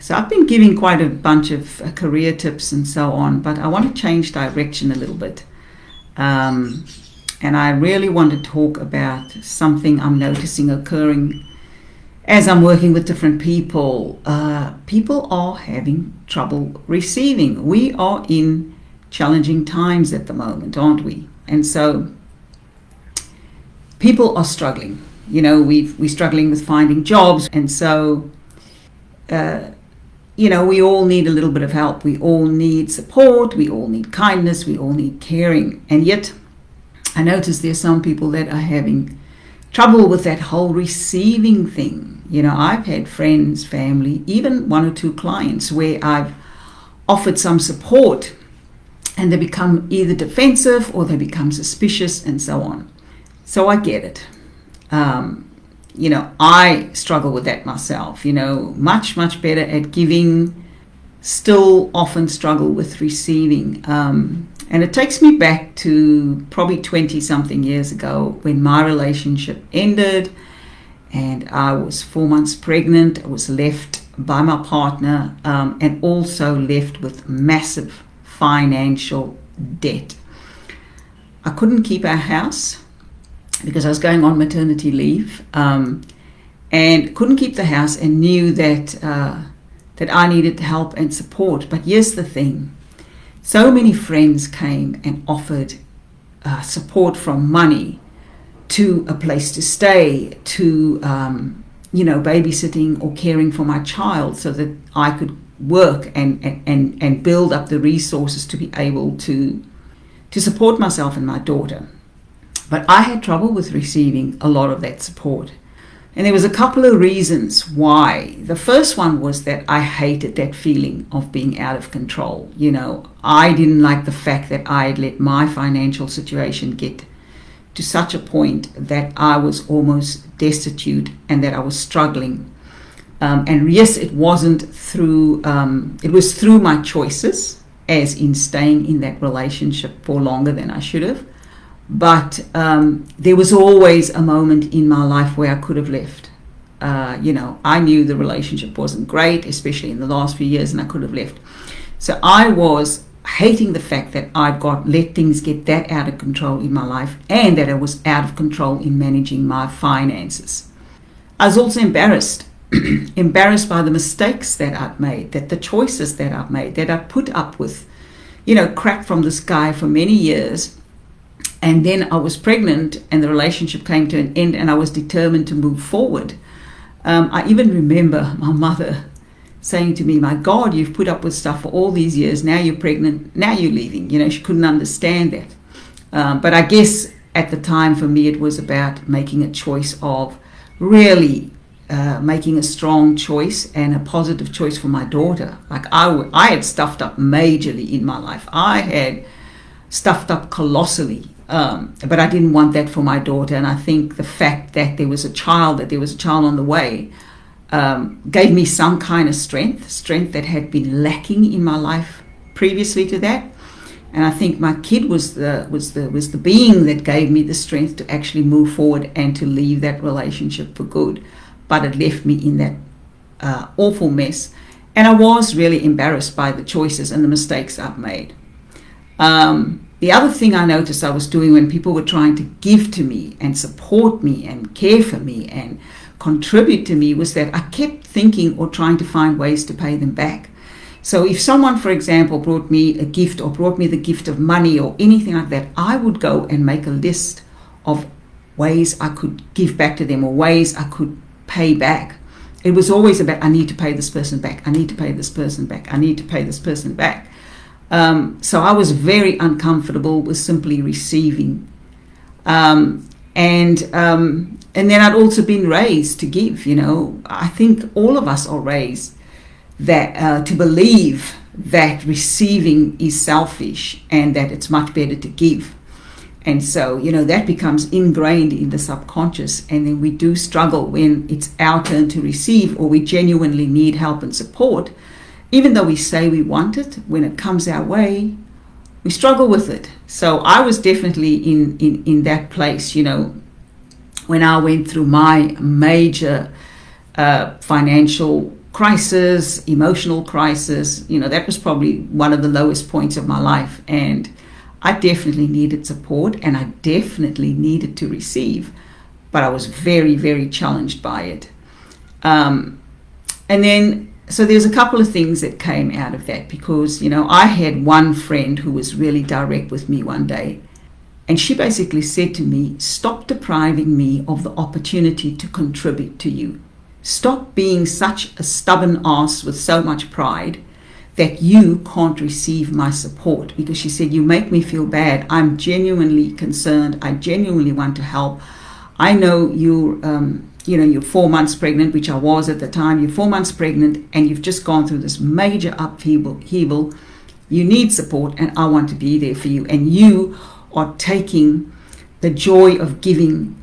So I've been giving quite a bunch of career tips and so on, but I want to change direction a little bit. And I really want to talk about something I'm noticing occurring as I'm working with different people. People are having trouble receiving. We are in challenging times at the moment, aren't we? And so people are struggling. We're struggling with finding jobs. And so, we all need a little bit of help. We all need support. We all need kindness. We all need caring. And yet, I notice there's some people that are having trouble with that whole receiving thing. I've had friends, family, even one or two clients where I've offered some support and they become either defensive or they become suspicious and so on. So I get it. I struggle with that myself, much, much better at giving, still often struggle with receiving. And it takes me back to probably 20 something years ago when my relationship ended and I was 4 months pregnant. I was left by my partner and also left with massive financial debt. I couldn't keep our house because I was going on maternity leave and couldn't keep the house and knew that I needed help and support. But here's the thing. So many friends came and offered support, from money to a place to stay to, babysitting or caring for my child so that I could work and build up the resources to be able to support myself and my daughter. But I had trouble with receiving a lot of that support. And there was a couple of reasons why. The first one was that I hated that feeling of being out of control. I didn't like the fact that I had let my financial situation get to such a point that I was almost destitute and that I was struggling. And yes, it was through my choices, as in staying in that relationship for longer than I should have. But there was always a moment in my life where I could have left. I knew the relationship wasn't great, especially in the last few years, and I could have left. So I was hating the fact that I'd let things get that out of control in my life and that I was out of control in managing my finances. I was also embarrassed by the mistakes that I'd made, that the choices that I'd made, that I'd put up with, crap from the sky for many years. And then I was pregnant and the relationship came to an end and I was determined to move forward. I even remember my mother saying to me, "My God, you've put up with stuff for all these years. Now you're pregnant. Now you're leaving." She couldn't understand that. But I guess at the time for me, it was about making a choice of really making a strong choice and a positive choice for my daughter. Like I had stuffed up majorly in my life. I had stuffed up colossally. But I didn't want that for my daughter. And I think the fact that there was a child on the way, gave me some kind of strength that had been lacking in my life previously to that. And I think my kid was the being that gave me the strength to actually move forward and to leave that relationship for good. But it left me in that awful mess. And I was really embarrassed by the choices and the mistakes I've made. The other thing I noticed I was doing when people were trying to give to me and support me and care for me and contribute to me was that I kept thinking or trying to find ways to pay them back. So if someone, for example, brought me a gift or brought me the gift of money or anything like that, I would go and make a list of ways I could give back to them or ways I could pay back. It was always about, I need to pay this person back. I need to pay this person back. I need to pay this person back. So I was very uncomfortable with simply receiving. And then I'd also been raised to give, I think all of us are raised that to believe that receiving is selfish and that it's much better to give. And so, that becomes ingrained in the subconscious. And then we do struggle when it's our turn to receive or we genuinely need help and support. Even though we say we want it, when it comes our way, we struggle with it. So I was definitely in that place, when I went through my major financial crisis, emotional crisis. That was probably one of the lowest points of my life. And I definitely needed support, and I definitely needed to receive, but I was very, very challenged by it. So there's a couple of things that came out of that, because, I had one friend who was really direct with me one day, and she basically said to me, stop depriving me of the opportunity to contribute to you. Stop being such a stubborn ass with so much pride that you can't receive my support. Because she said, you make me feel bad. I'm genuinely concerned. I genuinely want to help. I know you're 4 months pregnant, which I was at the time. You're 4 months pregnant and you've just gone through this major upheaval. You need support, and I want to be there for you. And you are taking the joy of giving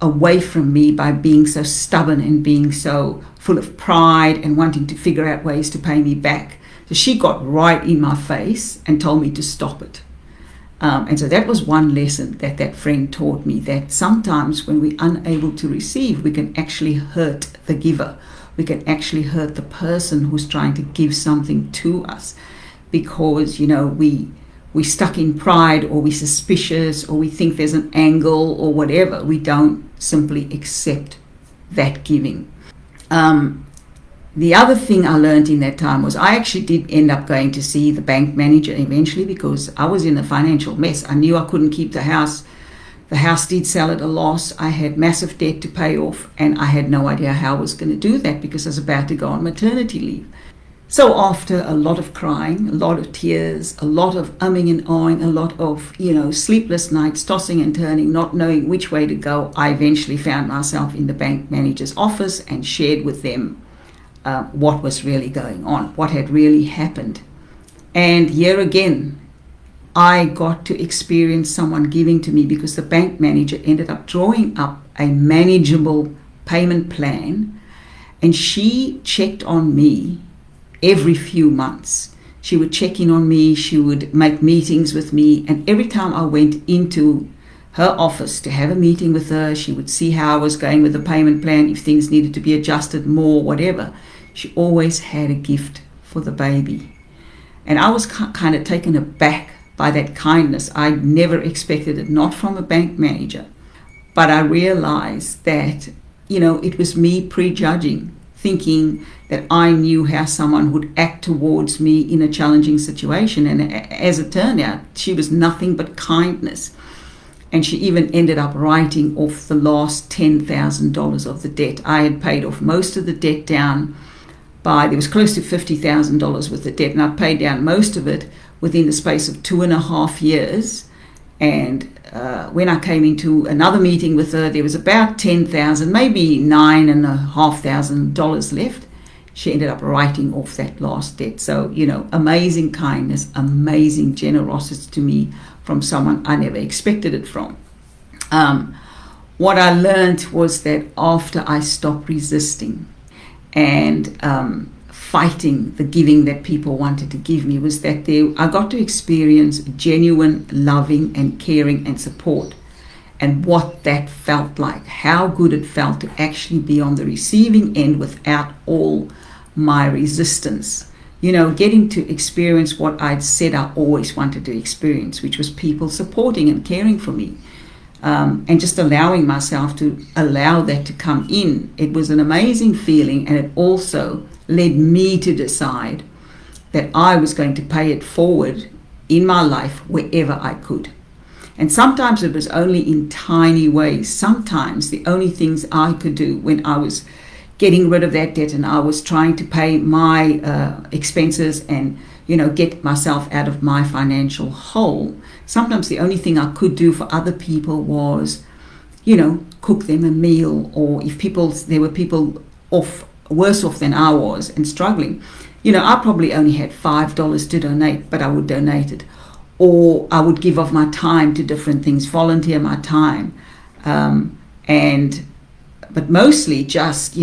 away from me by being so stubborn and being so full of pride and wanting to figure out ways to pay me back. So she got right in my face and told me to stop it. And so that was one lesson that friend taught me, that sometimes when we're unable to receive, we can actually hurt the giver. We can actually hurt the person who's trying to give something to us, because, we're stuck in pride, or we're suspicious, or we think there's an angle or whatever. We don't simply accept that giving. The other thing I learned in that time was I actually did end up going to see the bank manager eventually, because I was in a financial mess. I knew I couldn't keep the house. The house did sell at a loss. I had massive debt to pay off, and I had no idea how I was going to do that, because I was about to go on maternity leave. So after a lot of crying, a lot of tears, a lot of umming and ahhing, a lot of, sleepless nights, tossing and turning, not knowing which way to go, I eventually found myself in the bank manager's office and shared with them what was really going on, what had really happened. And here again, I got to experience someone giving to me, because the bank manager ended up drawing up a manageable payment plan, and she checked on me every few months. She would check in on me, she would make meetings with me, and every time I went into her office to have a meeting with her, she would see how I was going with the payment plan, if things needed to be adjusted more, whatever. She always had a gift for the baby. And I was kind of taken aback by that kindness. I never expected it, not from a bank manager. But I realized that, it was me prejudging, thinking that I knew how someone would act towards me in a challenging situation. And as it turned out, she was nothing but kindness. And she even ended up writing off the last $10,000 of the debt. I had paid off most of the debt down there was close to $50,000 worth of debt, and I paid down most of it within the space of 2.5 years. And when I came into another meeting with her, there was about $10,000, maybe $9,500 left. She ended up writing off that last debt. So, amazing kindness, amazing generosity to me from someone I never expected it from. What I learned was that after I stopped resisting and fighting the giving that people wanted to give me, was that I got to experience genuine loving and caring and support, and what that felt like, how good it felt to actually be on the receiving end without all my resistance. Getting to experience what I'd said I always wanted to experience, which was people supporting and caring for me. And just allowing myself to allow that to come in. It was an amazing feeling, and it also led me to decide that I was going to pay it forward in my life wherever I could. And sometimes it was only in tiny ways. Sometimes the only things I could do when I was getting rid of that debt and I was trying to pay my expenses and get myself out of my financial hole. Sometimes the only thing I could do for other people was, cook them a meal, or if there were people worse off than I was and struggling, I probably only had $5 to donate, but I would donate it. Or I would give of my time to different things, volunteer my time, but mostly just,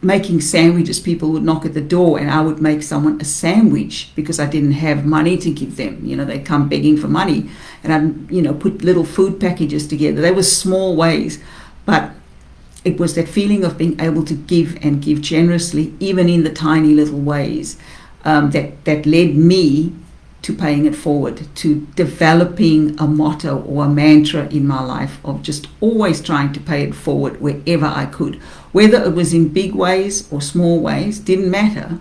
making sandwiches. People would knock at the door and I would make someone a sandwich because I didn't have money to give them. They come begging for money, and I'd, put little food packages together. They were small ways, but it was that feeling of being able to give and give generously, even in the tiny little ways, that led me to paying it forward, to developing a motto or a mantra in my life of just always trying to pay it forward wherever I could. Whether it was in big ways or small ways, didn't matter,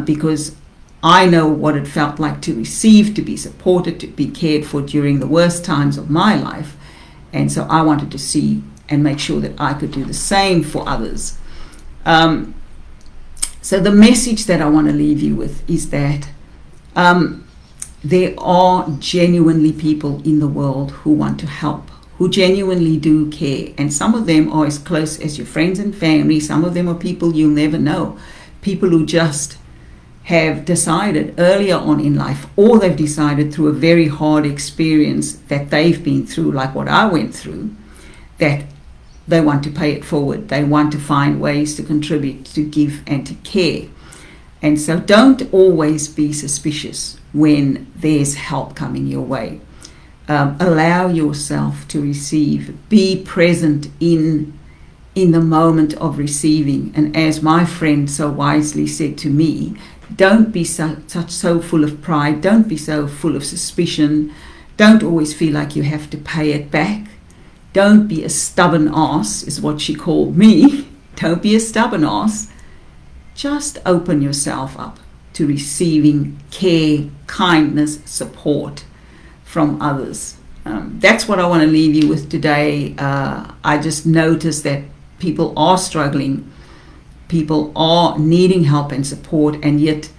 because I know what it felt like to receive, to be supported, to be cared for during the worst times of my life. And so I wanted to see and make sure that I could do the same for others. So the message that I want to leave you with is that there are genuinely people in the world who want to help, who genuinely do care. And some of them are as close as your friends and family. Some of them are people you'll never know. People who just have decided earlier on in life, or they've decided through a very hard experience that they've been through, like what I went through, that they want to pay it forward. They want to find ways to contribute, to give, and to care. And so don't always be suspicious when there's help coming your way. Allow yourself to receive. Be present in the moment of receiving. And as my friend so wisely said to me, don't be so full of pride. Don't be so full of suspicion. Don't always feel like you have to pay it back. Don't be a stubborn ass, is what she called me. Don't be a stubborn ass. Just open yourself up to receiving care, kindness, support from others. That's what I want to leave you with today. I just noticed that people are struggling. People are needing help and support, and yet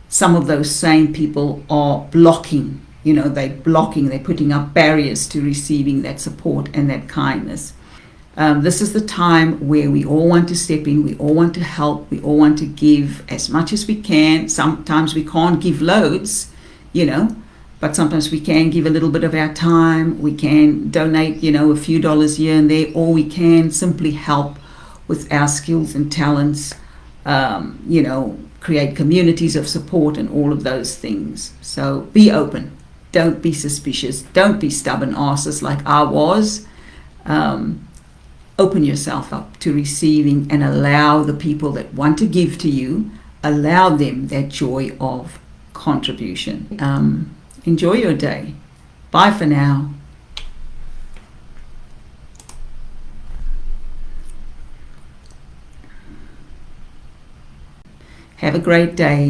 some of those same people are blocking. They're putting up barriers to receiving that support and that kindness. This is the time where we all want to step in, we all want to help, we all want to give as much as we can. Sometimes we can't give loads, but sometimes we can give a little bit of our time. We can donate, a few dollars here and there, or we can simply help with our skills and talents, create communities of support and all of those things. So be open. Don't be suspicious. Don't be stubborn asses like I was. Open yourself up to receiving and allow the people that want to give to you, allow them that joy of contribution. Enjoy your day. Bye for now. Have a great day.